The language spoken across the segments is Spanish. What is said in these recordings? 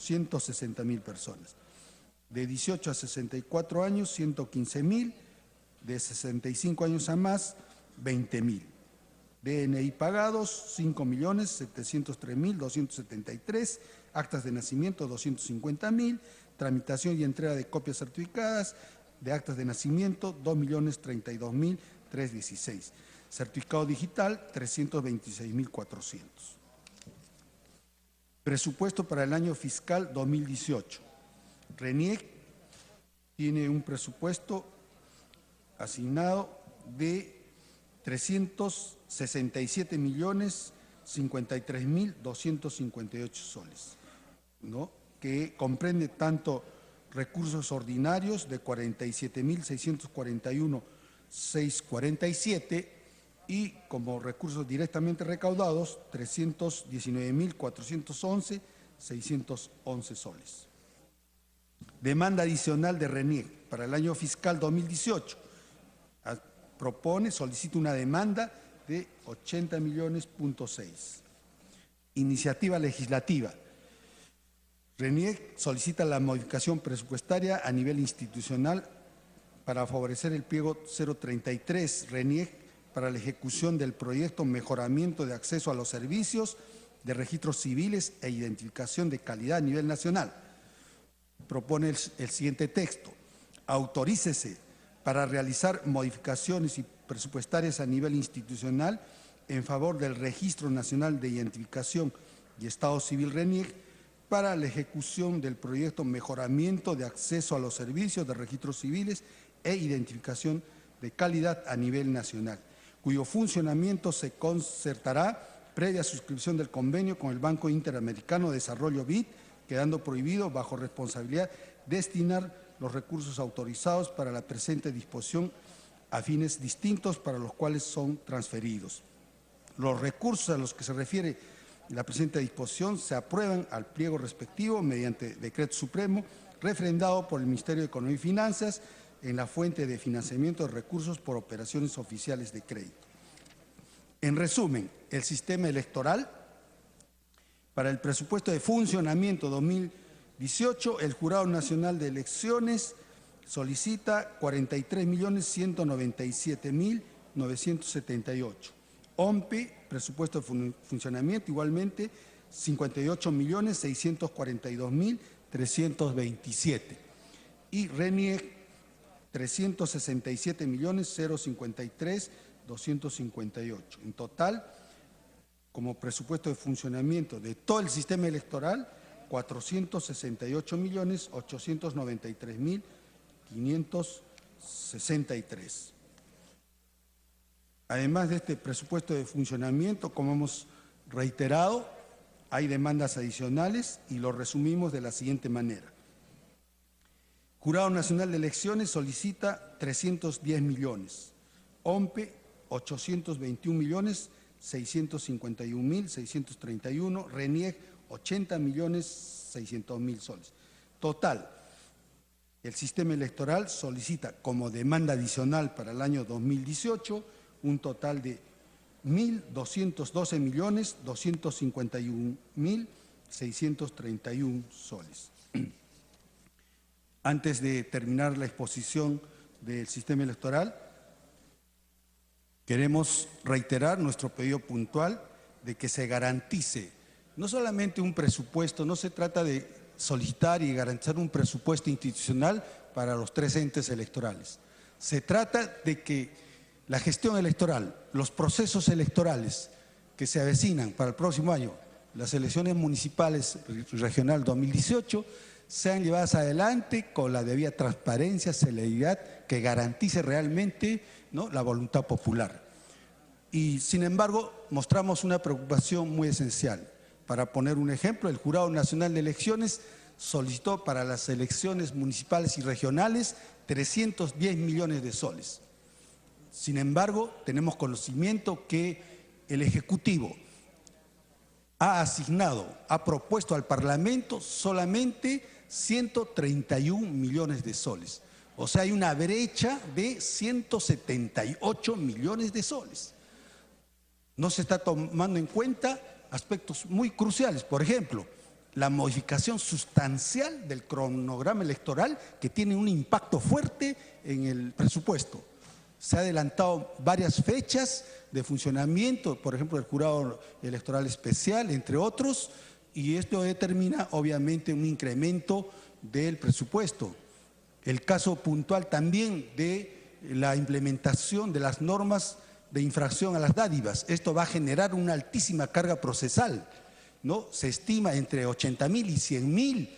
160.000 personas. De 18 a 64 años, 115.000. De 65 años a más, 20.000. DNI pagados, 5.703.273. Actas de nacimiento, 250.000. Tramitación y entrega de copias certificadas de actas de nacimiento, 2.032.316. Certificado digital, 326.400. Presupuesto para el año fiscal 2018. RENIEC tiene un presupuesto asignado de 367.053.258 soles, ¿no? Que comprende tanto recursos ordinarios de 47.641.647 y como recursos directamente recaudados 319.411.611 soles. Demanda adicional de RENIEC para el año fiscal 2018. Solicita una demanda de 80.6 millones. Iniciativa legislativa. RENIEC solicita la modificación presupuestaria a nivel institucional para favorecer el pliego 033 RENIEC para la ejecución del proyecto Mejoramiento de acceso a los servicios de registros civiles e identificación de calidad a nivel nacional. Propone el siguiente texto. Autorícese para realizar modificaciones presupuestarias a nivel institucional en favor del Registro Nacional de Identificación y Estado Civil RENIEC para la ejecución del proyecto Mejoramiento de acceso a los servicios de registros civiles e identificación de calidad a nivel nacional, cuyo funcionamiento se concertará previa suscripción del convenio con el Banco Interamericano de Desarrollo BID, quedando prohibido bajo responsabilidad destinar los recursos autorizados para la presente disposición a fines distintos para los cuales son transferidos. Los recursos a los que se refiere la presente disposición se aprueban al pliego respectivo mediante decreto supremo refrendado por el Ministerio de Economía y Finanzas en la fuente de financiamiento de recursos por operaciones oficiales de crédito. En resumen, el sistema electoral para el presupuesto de funcionamiento 2018, el Jurado Nacional de Elecciones solicita 43.197.978. OMPE, presupuesto de funcionamiento, igualmente 58.642.327. Y RENIEC 367.053.258. En total, como presupuesto de funcionamiento de todo el sistema electoral, 468.893.563. Además de este presupuesto de funcionamiento, como hemos reiterado, hay demandas adicionales y lo resumimos de la siguiente manera. Jurado Nacional de Elecciones solicita 310 millones, OMPE 821.651.631, RENIEC 80.600.000 soles. Total, el sistema electoral solicita como demanda adicional para el año 2018 un total de 1.212.251.631 soles. Antes de terminar la exposición del sistema electoral, queremos reiterar nuestro pedido puntual de que se garantice no solamente un presupuesto, no se trata de solicitar y garantizar un presupuesto institucional para los 3 entes electorales. Se trata de que la gestión electoral, los procesos electorales que se avecinan para el próximo año, las elecciones municipales regional 2018, sean llevadas adelante con la debida transparencia, celeridad, que garantice realmente, ¿no?, la voluntad popular. Y sin embargo, mostramos una preocupación muy esencial. Para poner un ejemplo, el Jurado Nacional de Elecciones solicitó para las elecciones municipales y regionales 310 millones de soles. Sin embargo, tenemos conocimiento que el Ejecutivo ha propuesto al Parlamento solamente 131 millones de soles. O sea, hay una brecha de 178 millones de soles. No se está tomando en cuenta aspectos muy cruciales. Por ejemplo, la modificación sustancial del cronograma electoral que tiene un impacto fuerte en el presupuesto. Se ha adelantado varias fechas de funcionamiento, por ejemplo, el jurado electoral especial, entre otros, y esto determina obviamente un incremento del presupuesto. El caso puntual también de la implementación de las normas de infracción a las dádivas. Esto va a generar una altísima carga procesal, ¿no? Se estima entre 80.000 y 100.000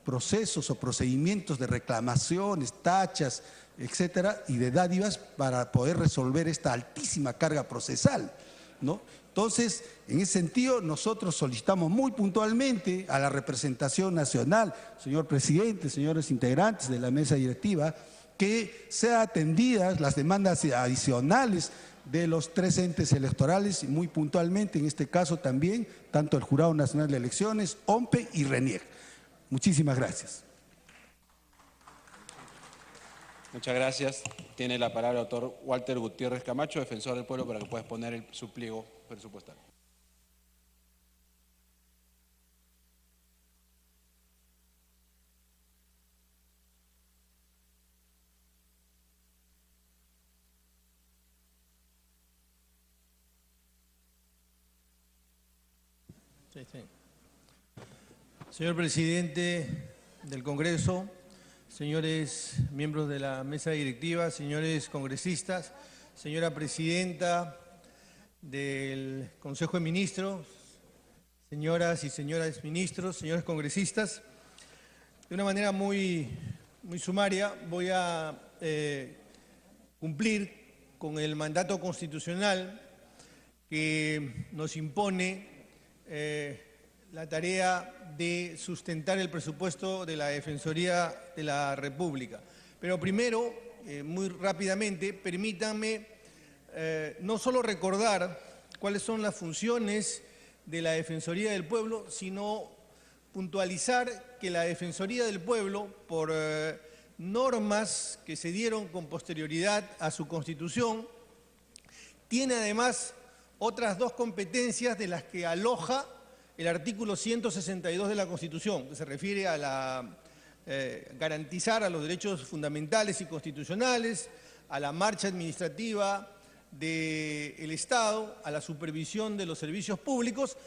procesos o procedimientos de reclamaciones, tachas, etcétera, y de dádivas para poder resolver esta altísima carga procesal, ¿no? Entonces, en ese sentido, nosotros solicitamos muy puntualmente a la representación nacional, señor presidente, señores integrantes de la mesa directiva, que sean atendidas las demandas adicionales de los 3 entes electorales y muy puntualmente, en este caso también, tanto el Jurado Nacional de Elecciones, OMPE y RENIEC. Muchísimas gracias. Muchas gracias. Tiene la palabra el doctor Walter Gutiérrez Camacho, defensor del pueblo, para que pueda exponer su pliego presupuestario. Señor presidente del Congreso, señores miembros de la mesa directiva, señores congresistas, señora presidenta del Consejo de Ministros, señoras y señores ministros, señores congresistas, de una manera muy sumaria voy a cumplir con el mandato constitucional que nos impone la tarea de sustentar el presupuesto de la Defensoría de la República. Pero primero, muy rápidamente, permítanme no solo recordar cuáles son las funciones de la Defensoría del Pueblo, sino puntualizar que la Defensoría del Pueblo, por normas que se dieron con posterioridad a su constitución, tiene además otras 2 competencias de las que aloja el artículo 162 de la Constitución, que se refiere a garantizar a los derechos fundamentales y constitucionales, a la marcha administrativa del Estado, a la supervisión de los servicios públicos,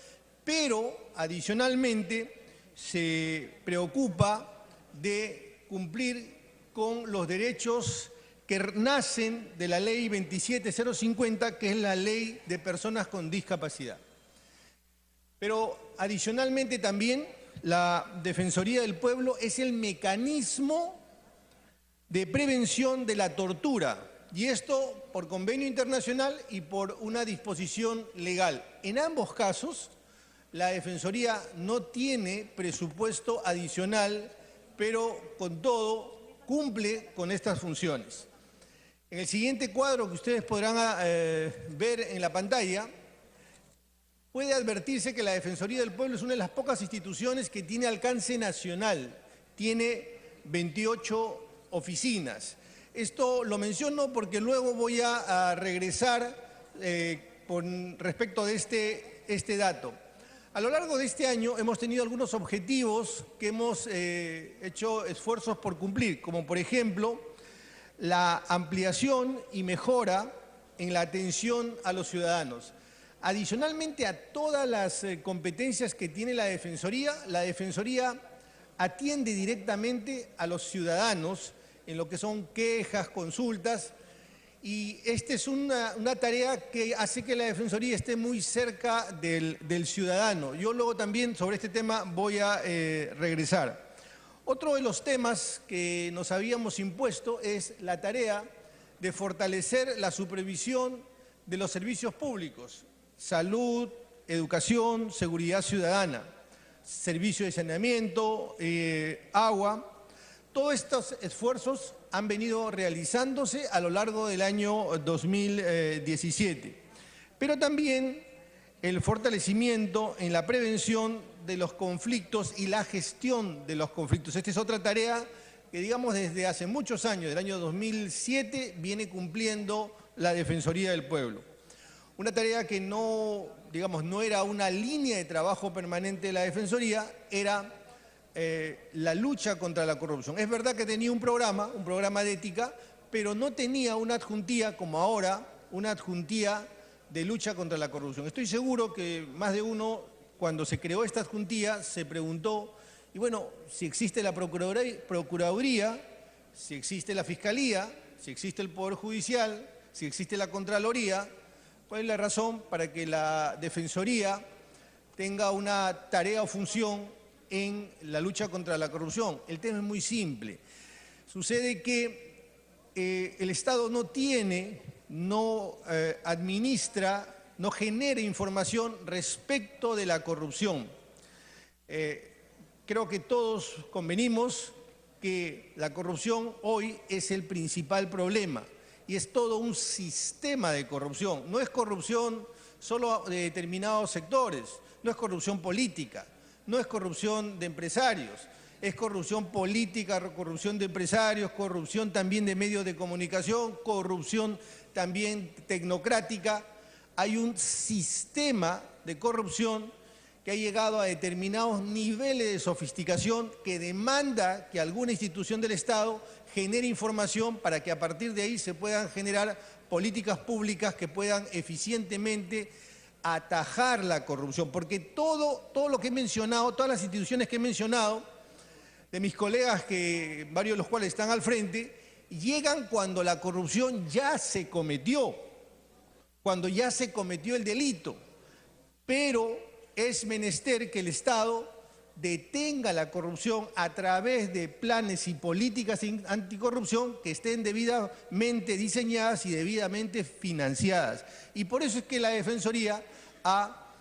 pero adicionalmente se preocupa de cumplir con los derechos que nacen de la Ley 27050, que es la Ley de Personas con Discapacidad. Pero adicionalmente también la Defensoría del Pueblo es el mecanismo de prevención de la tortura, y esto por convenio internacional y por una disposición legal. En ambos casos, la Defensoría no tiene presupuesto adicional, pero con todo cumple con estas funciones. En el siguiente cuadro que ustedes podrán ver en la pantalla, puede advertirse que la Defensoría del Pueblo es una de las pocas instituciones que tiene alcance nacional. Tiene 28 oficinas. Esto lo menciono porque luego voy a regresar con respecto de este dato. A lo largo de este año hemos tenido algunos objetivos que hemos hecho esfuerzos por cumplir, como por ejemplo la ampliación y mejora en la atención a los ciudadanos. Adicionalmente a todas las competencias que tiene la Defensoría atiende directamente a los ciudadanos en lo que son quejas, consultas, y esta es una tarea que hace que la Defensoría esté muy cerca del ciudadano. Yo luego también sobre este tema voy a regresar. Otro de los temas que nos habíamos impuesto es la tarea de fortalecer la supervisión de los servicios públicos: salud, educación, seguridad ciudadana, servicio de saneamiento, agua. Todos estos esfuerzos han venido realizándose a lo largo del año 2017, pero también el fortalecimiento en la prevención de los conflictos y la gestión de los conflictos. Esta es otra tarea que, digamos, desde hace muchos años, del año 2007, viene cumpliendo la Defensoría del Pueblo. Una tarea que no digamos, no era una línea de trabajo permanente de la Defensoría, era la lucha contra la corrupción. Es verdad que tenía un programa de ética, pero no tenía una adjuntía como ahora, una adjuntía de lucha contra la corrupción. Estoy seguro que más de uno, cuando se creó esta adjuntía, se preguntó, y bueno, si existe la Procuraduría, si existe la Fiscalía, si existe el Poder Judicial, si existe la Contraloría, ¿cuál es la razón para que la Defensoría tenga una tarea o función en la lucha contra la corrupción? El tema es muy simple. Sucede que el Estado no administra, no genera información respecto de la corrupción. Creo que todos convenimos que la corrupción hoy es el principal problema y es todo un sistema de corrupción. No es corrupción solo de determinados sectores, no es corrupción política, no es corrupción de empresarios, es corrupción política, corrupción de empresarios, corrupción también de medios de comunicación, corrupción también tecnocrática. Hay un sistema de corrupción que ha llegado a determinados niveles de sofisticación que demanda que alguna institución del Estado genere información para que a partir de ahí se puedan generar políticas públicas que puedan eficientemente atajar la corrupción. Porque todo lo que he mencionado, todas las instituciones que he mencionado, de mis colegas, varios de los cuales están al frente, llegan cuando la corrupción ya se cometió, cuando ya se cometió el delito. Pero es menester que el Estado detenga la corrupción a través de planes y políticas anticorrupción que estén debidamente diseñadas y debidamente financiadas. Y por eso es que la Defensoría ha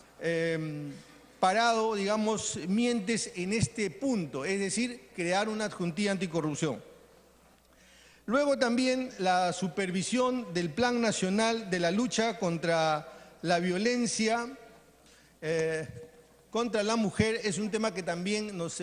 parado, digamos, mientes en este punto, es decir, crear una adjuntía anticorrupción. Luego también la supervisión del Plan Nacional de la Lucha contra la Violencia contra la mujer es un tema que también nos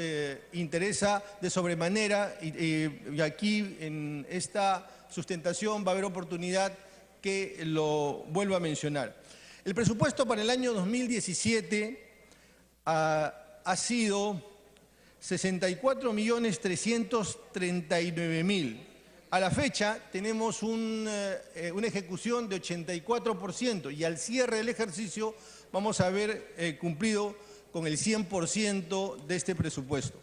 interesa de sobremanera y aquí en esta sustentación va a haber oportunidad que lo vuelva a mencionar. El presupuesto para el año 2017 ha sido 64.339.000. A la fecha tenemos una ejecución de 84% y al cierre del ejercicio vamos a haber cumplido con el 100% de este presupuesto.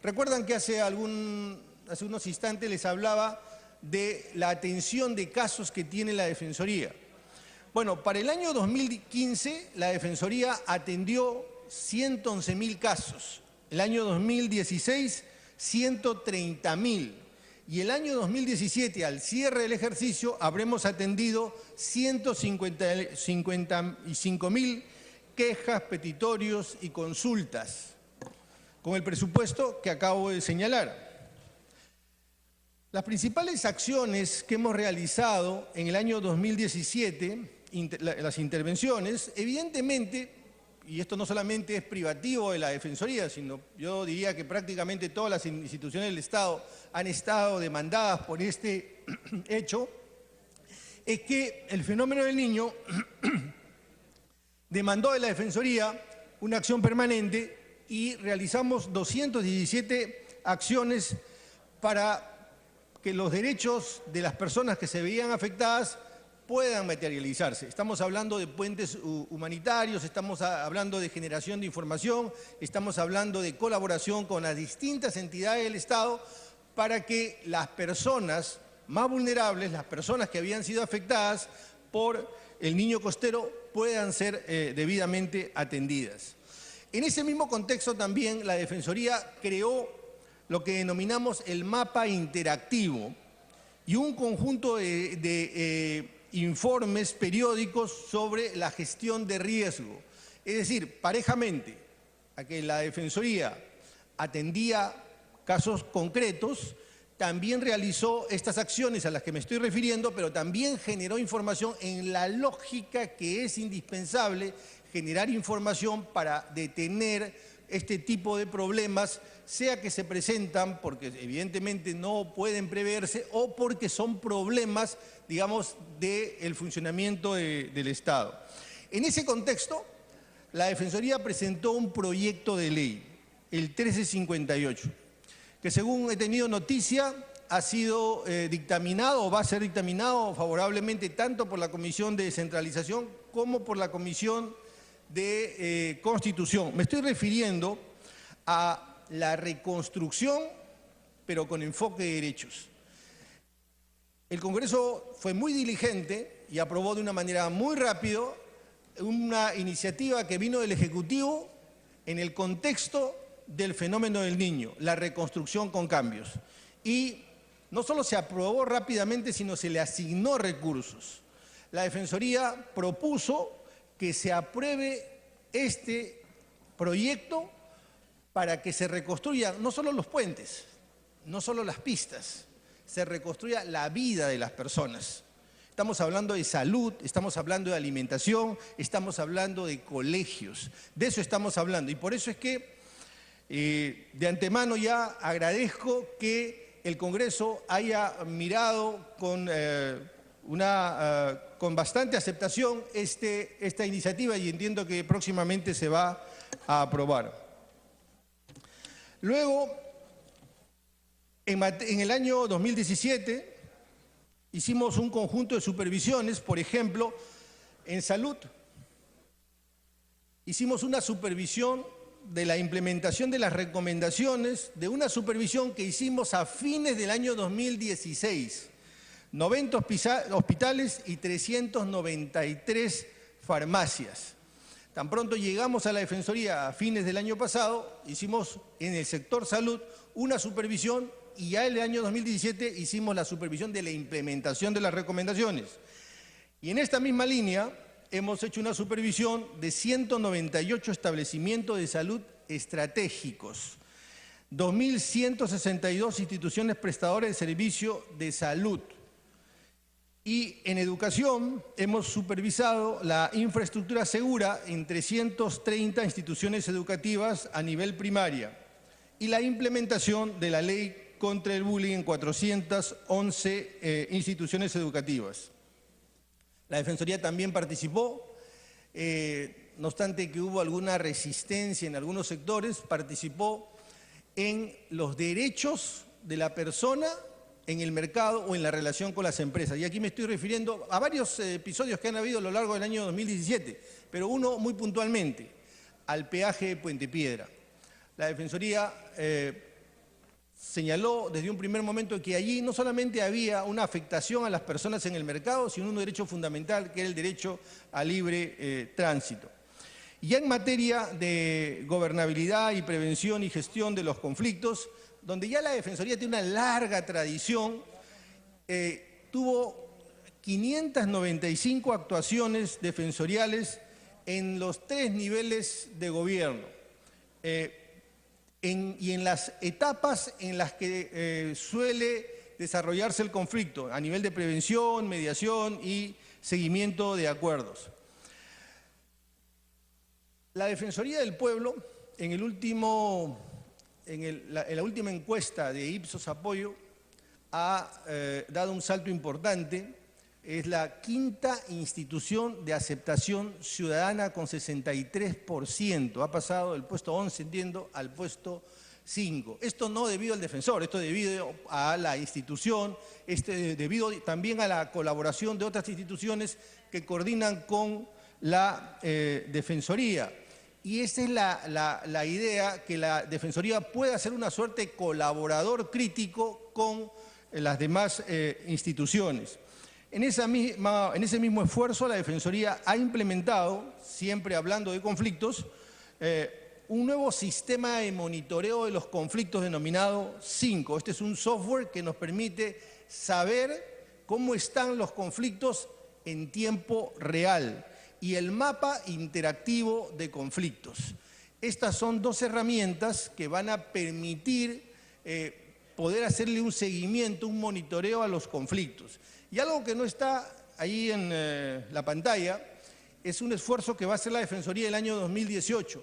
Recuerdan que hace unos instantes les hablaba de la atención de casos que tiene la Defensoría. Bueno, para el año 2015 la Defensoría atendió 111.000 casos, el año 2016 130.000 y el año 2017 al cierre del ejercicio habremos atendido 155.000 quejas, petitorios y consultas con el presupuesto que acabo de señalar. Las principales acciones que hemos realizado en el año 2017, las intervenciones, evidentemente, y esto no solamente es privativo de la Defensoría, sino yo diría que prácticamente todas las instituciones del Estado han estado demandadas por este hecho, es que el fenómeno del niño demandó de la Defensoría una acción permanente y realizamos 217 acciones para que los derechos de las personas que se veían afectadas puedan materializarse. Estamos hablando de puentes humanitarios, estamos hablando de generación de información, estamos hablando de colaboración con las distintas entidades del Estado para que las personas más vulnerables, las personas que habían sido afectadas por el niño costero, puedan ser debidamente atendidas. En ese mismo contexto también la Defensoría creó lo que denominamos el mapa interactivo y un conjunto de informes periódicos sobre la gestión de riesgo. Es decir, parejamente a que la Defensoría atendía casos concretos, también realizó estas acciones a las que me estoy refiriendo, pero también generó información en la lógica que es indispensable generar información para detener este tipo de problemas, sea que se presentan porque evidentemente no pueden preverse o porque son problemas, digamos, del funcionamiento del Estado. En ese contexto, la Defensoría presentó un proyecto de ley, el 1358, que según he tenido noticia ha sido dictaminado o va a ser dictaminado favorablemente tanto por la Comisión de Descentralización como por la Comisión de Constitución. Me estoy refiriendo a la reconstrucción, pero con enfoque de derechos. El Congreso fue muy diligente y aprobó de una manera muy rápida una iniciativa que vino del Ejecutivo en el contexto del fenómeno del Niño, la reconstrucción con cambios. Y no solo se aprobó rápidamente, sino se le asignó recursos. La Defensoría propuso que se apruebe este proyecto para que se reconstruyan no solo los puentes, no solo las pistas, se reconstruya la vida de las personas. Estamos hablando de salud, estamos hablando de alimentación, estamos hablando de colegios, de eso estamos hablando. Y por eso es que de antemano ya agradezco que el Congreso haya mirado con bastante aceptación esta iniciativa y entiendo que próximamente se va a aprobar. Luego, en el año 2017, hicimos un conjunto de supervisiones, por ejemplo, en salud. Hicimos una supervisión de la implementación de las recomendaciones de una supervisión que hicimos a fines del año 2016. 90 hospitales y 393 farmacias. Tan pronto llegamos a la Defensoría a fines del año pasado, hicimos en el sector salud una supervisión y ya en el año 2017 hicimos la supervisión de la implementación de las recomendaciones. Y en esta misma línea hemos hecho una supervisión de 198 establecimientos de salud estratégicos, 2.162 instituciones prestadoras de servicio de salud. Y en educación hemos supervisado la infraestructura segura en 330 instituciones educativas a nivel primaria y la implementación de la ley contra el bullying en 411 instituciones educativas. La Defensoría también participó, no obstante que hubo alguna resistencia en algunos sectores, participó en los derechos de la persona en el mercado o en la relación con las empresas. Y aquí me estoy refiriendo a varios episodios que han habido a lo largo del año 2017, pero uno muy puntualmente, al peaje de Puente Piedra. La Defensoría señaló desde un primer momento que allí no solamente había una afectación a las personas en el mercado, sino un derecho fundamental que era el derecho a libre tránsito. Y ya en materia de gobernabilidad y prevención y gestión de los conflictos, donde ya la Defensoría tiene una larga tradición, tuvo 595 actuaciones defensoriales en los 3 niveles de gobierno y en las etapas en las que suele desarrollarse el conflicto, a nivel de prevención, mediación y seguimiento de acuerdos. La Defensoría del Pueblo, en la última encuesta de Ipsos Apoyo, ha dado un salto importante. Es la 5ª institución de aceptación ciudadana con 63%. Ha pasado del puesto 11, entiendo, al puesto 5. Esto no debido al defensor, esto debido a la institución, debido también a la colaboración de otras instituciones que coordinan con la Defensoría. Y esa es la idea, que la Defensoría pueda ser una suerte de colaborador crítico con las demás instituciones. En ese mismo esfuerzo, la Defensoría ha implementado, siempre hablando de conflictos, un nuevo sistema de monitoreo de los conflictos denominado 5. Este es un software que nos permite saber cómo están los conflictos en tiempo real y el mapa interactivo de conflictos. Estas son 2 herramientas que van a permitir poder hacerle un seguimiento, un monitoreo a los conflictos. Y algo que no está ahí en la pantalla es un esfuerzo que va a hacer la Defensoría el año 2018,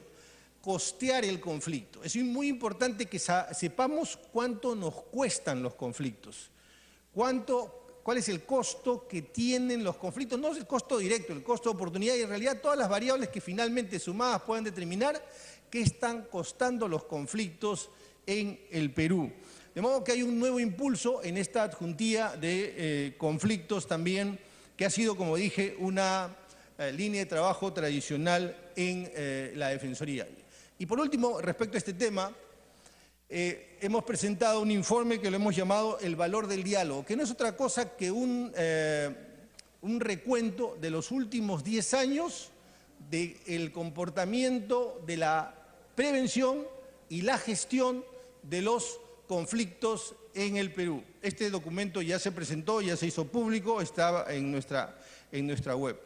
costear el conflicto. Es muy importante que sepamos cuánto nos cuestan los conflictos, cuánto cuál es el costo que tienen los conflictos, no es el costo directo, el costo de oportunidad y en realidad todas las variables que finalmente sumadas pueden determinar qué están costando los conflictos en el Perú. De modo que hay un nuevo impulso en esta adjuntía de conflictos también, que ha sido, como dije, una línea de trabajo tradicional en la Defensoría. Y por último, respecto a este tema, hemos presentado un informe que lo hemos llamado El valor del diálogo, que no es otra cosa que un recuento de los últimos 10 años del comportamiento de la prevención y la gestión de los conflictos en el Perú. Este documento ya se presentó, ya se hizo público, está en nuestra web.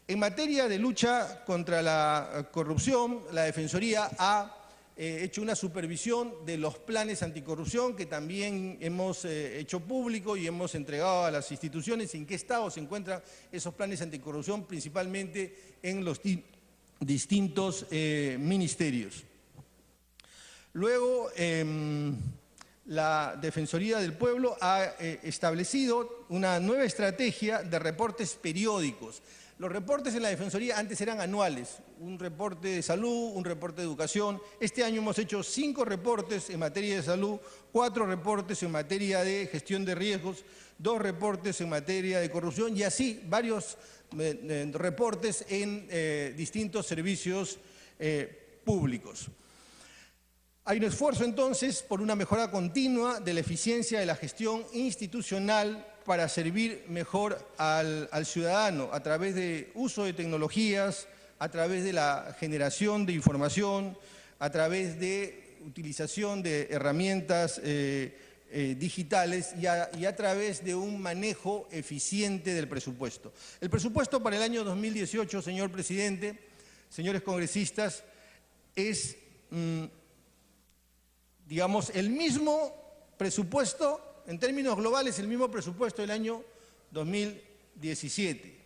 En materia de lucha contra la corrupción, la Defensoría ha hecho una supervisión de los planes anticorrupción que también hemos hecho público y hemos entregado a las instituciones. ¿En qué estado se encuentran esos planes anticorrupción? Principalmente en los distintos ministerios. Luego, la Defensoría del Pueblo ha establecido una nueva estrategia de reportes periódicos. Los reportes en la Defensoría antes eran anuales, un reporte de salud, un reporte de educación. Este año hemos hecho 5 reportes en materia de salud, 4 reportes en materia de gestión de riesgos, 2 reportes en materia de corrupción y así varios reportes en distintos servicios públicos. Hay un esfuerzo entonces por una mejora continua de la eficiencia de la gestión institucional para servir mejor al ciudadano a través de uso de tecnologías, a través de la generación de información, a través de utilización de herramientas digitales y a través de un manejo eficiente del presupuesto. El presupuesto para el año 2018, señor presidente, señores congresistas, es, digamos, el mismo presupuesto, en términos globales, el mismo presupuesto del año 2017.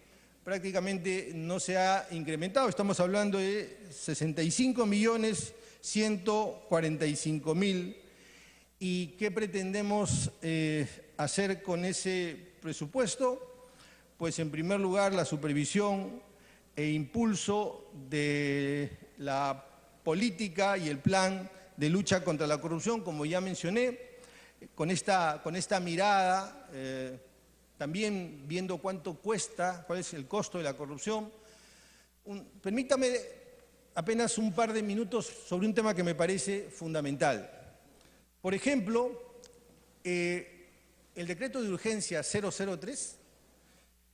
Prácticamente no se ha incrementado, estamos hablando de 65.145.000. ¿Y qué pretendemos hacer con ese presupuesto? Pues en primer lugar la supervisión e impulso de la política y el plan de lucha contra la corrupción, como ya mencioné, con esta mirada, también viendo cuánto cuesta, cuál es el costo de la corrupción. Permítame apenas un par de minutos sobre un tema que me parece fundamental. Por ejemplo, el decreto de urgencia 003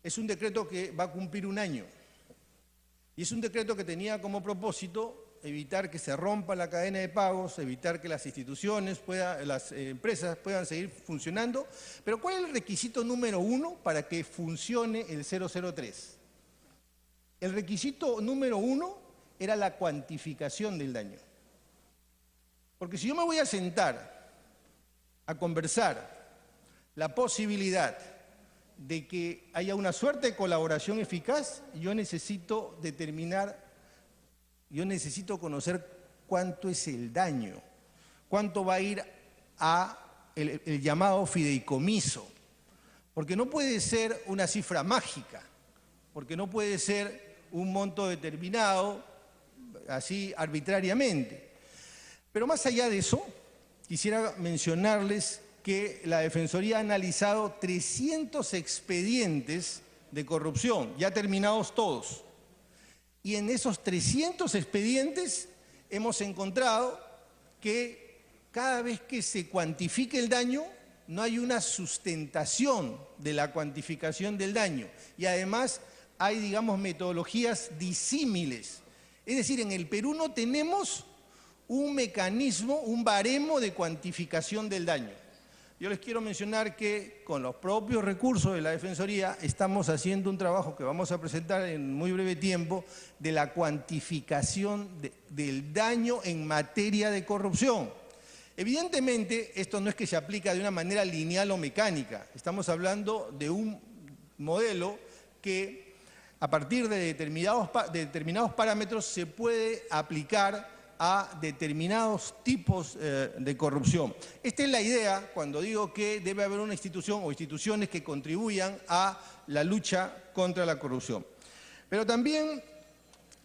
es un decreto que va a cumplir un año y es un decreto que tenía como propósito evitar que se rompa la cadena de pagos, evitar que las instituciones, las empresas puedan seguir funcionando. Pero ¿cuál es el requisito número 1 para que funcione el 003? El requisito número 1 era la cuantificación del daño. Porque si yo me voy a sentar a conversar la posibilidad de que haya una suerte de colaboración eficaz, yo necesito conocer cuánto es el daño, cuánto va a ir a el llamado fideicomiso, porque no puede ser una cifra mágica, porque no puede ser un monto determinado así arbitrariamente. Pero más allá de eso, quisiera mencionarles que la Defensoría ha analizado 300 expedientes de corrupción, ya terminados todos. Y en esos 300 expedientes hemos encontrado que cada vez que se cuantifique el daño, no hay una sustentación de la cuantificación del daño. Y además hay, digamos, metodologías disímiles. Es decir, en el Perú no tenemos un mecanismo, un baremo de cuantificación del daño. Yo les quiero mencionar que con los propios recursos de la Defensoría estamos haciendo un trabajo que vamos a presentar en muy breve tiempo de la cuantificación del daño en materia de corrupción. Evidentemente, esto no es que se aplica de una manera lineal o mecánica. Estamos hablando de un modelo que a partir de determinados parámetros se puede aplicar a determinados tipos de corrupción. Esta es la idea cuando digo que debe haber una institución o instituciones que contribuyan a la lucha contra la corrupción. Pero también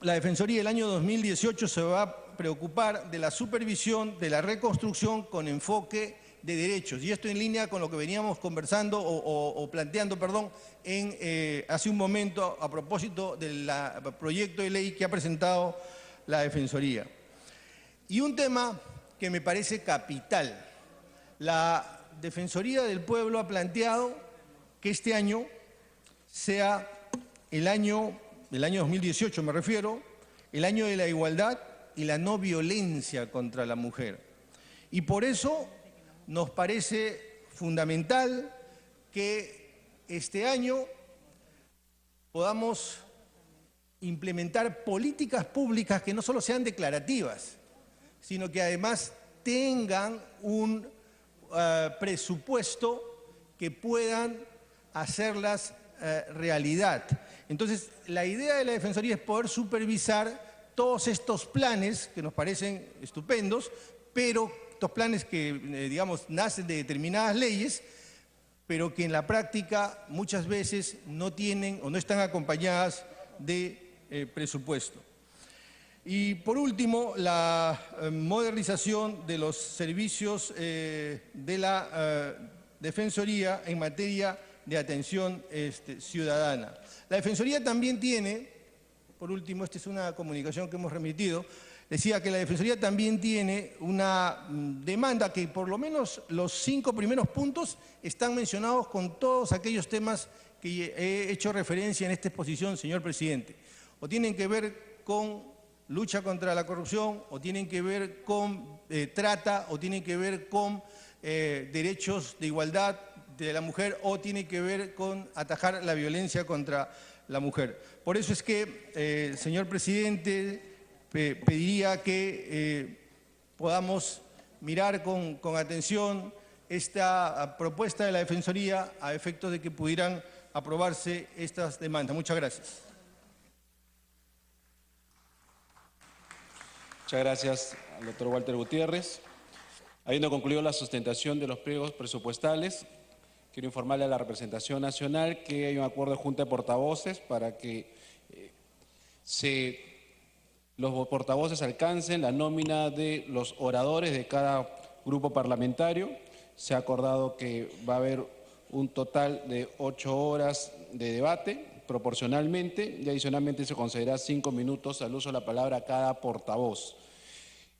la Defensoría del año 2018 se va a preocupar de la supervisión de la reconstrucción con enfoque de derechos. Y esto en línea con lo que veníamos conversando o planteando, hace un momento a propósito del proyecto de ley que ha presentado la Defensoría. Y un tema que me parece capital. La Defensoría del Pueblo ha planteado que este año sea el año 2018 me refiero, el año de la igualdad y la no violencia contra la mujer. Y por eso nos parece fundamental que este año podamos implementar políticas públicas que no solo sean declarativas, sino que además tengan un presupuesto que puedan hacerlas realidad. Entonces, la idea de la Defensoría es poder supervisar todos estos planes que nos parecen estupendos, pero estos planes que, digamos, nacen de determinadas leyes, pero que en la práctica muchas veces no tienen o no están acompañadas de presupuesto. Y por último, la modernización de los servicios de la Defensoría en materia de atención ciudadana. La Defensoría también tiene, por último, esta es una comunicación que hemos remitido, decía que la Defensoría también tiene una demanda que por lo menos los 5 primeros puntos están mencionados con todos aquellos temas que he hecho referencia en esta exposición, señor presidente. O tienen que ver con lucha contra la corrupción, o tienen que ver con trata, o tienen que ver con derechos de igualdad de la mujer, o tiene que ver con atajar la violencia contra la mujer. Por eso es que, señor presidente, pediría que podamos mirar con atención esta propuesta de la Defensoría a efectos de que pudieran aprobarse estas demandas. Muchas gracias. Muchas gracias al doctor Walter Gutiérrez. Habiendo concluido la sustentación de los pliegos presupuestales, quiero informarle a la representación nacional que hay un acuerdo de Junta de Portavoces para que los portavoces alcancen la nómina de los oradores de cada grupo parlamentario. Se ha acordado que va a haber un total de 8 horas de debate proporcionalmente y adicionalmente se concederá 5 minutos al uso de la palabra a cada portavoz.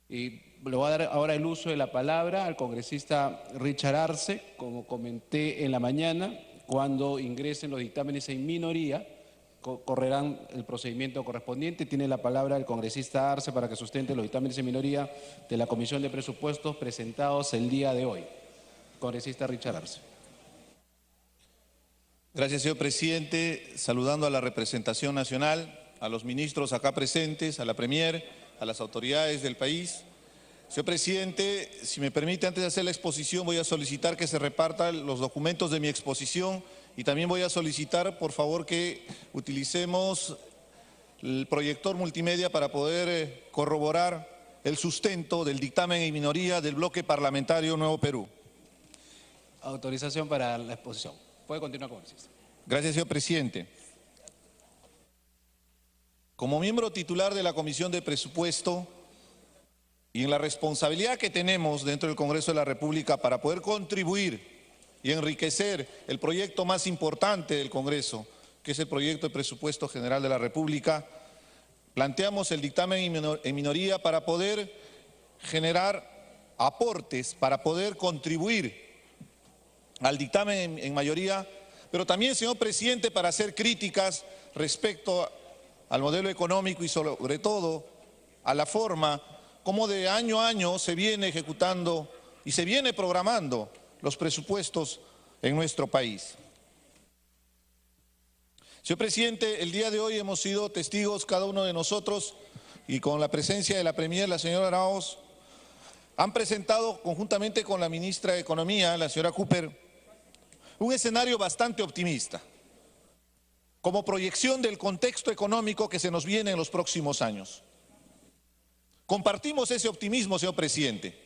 Y le voy a dar ahora el uso de la palabra al congresista Richard Arce. Como comenté en la mañana, cuando ingresen los dictámenes en minoría, correrán el procedimiento correspondiente. Tiene la palabra el congresista Arce para que sustente los dictámenes en minoría de la Comisión de Presupuestos presentados el día de hoy. Congresista Richard Arce. Gracias, señor presidente. Saludando a la representación nacional, a los ministros acá presentes, a la Premier, a las autoridades del país. Señor presidente, si me permite, antes de hacer la exposición, voy a solicitar que se repartan los documentos de mi exposición y también voy a solicitar, por favor, que utilicemos el proyector multimedia para poder corroborar el sustento del dictamen en minoría del bloque parlamentario Nuevo Perú. Autorización para la exposición. Puede continuar, congresista. Gracias, señor presidente. Como miembro titular de la Comisión de Presupuesto y en la responsabilidad que tenemos dentro del Congreso de la República para poder contribuir y enriquecer el proyecto más importante del Congreso, que es el proyecto de presupuesto general de la República, planteamos el dictamen en minoría para poder generar aportes, para poder contribuir al dictamen en mayoría, pero también, señor presidente, para hacer críticas respecto al modelo económico y sobre todo a la forma como de año a año se viene ejecutando y se viene programando los presupuestos en nuestro país. Señor presidente, el día de hoy hemos sido testigos cada uno de nosotros y con la presencia de la Premier, la señora Arauz, han presentado conjuntamente con la ministra de Economía, la señora Cooper, un escenario bastante optimista, como proyección del contexto económico que se nos viene en los próximos años. Compartimos ese optimismo, señor presidente,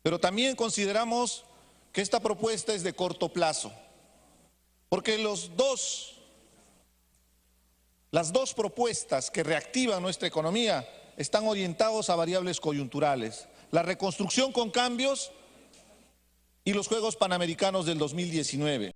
pero también consideramos que esta propuesta es de corto plazo, porque las dos propuestas que reactivan nuestra economía están orientados a variables coyunturales: la reconstrucción con cambios y los Juegos Panamericanos del 2019.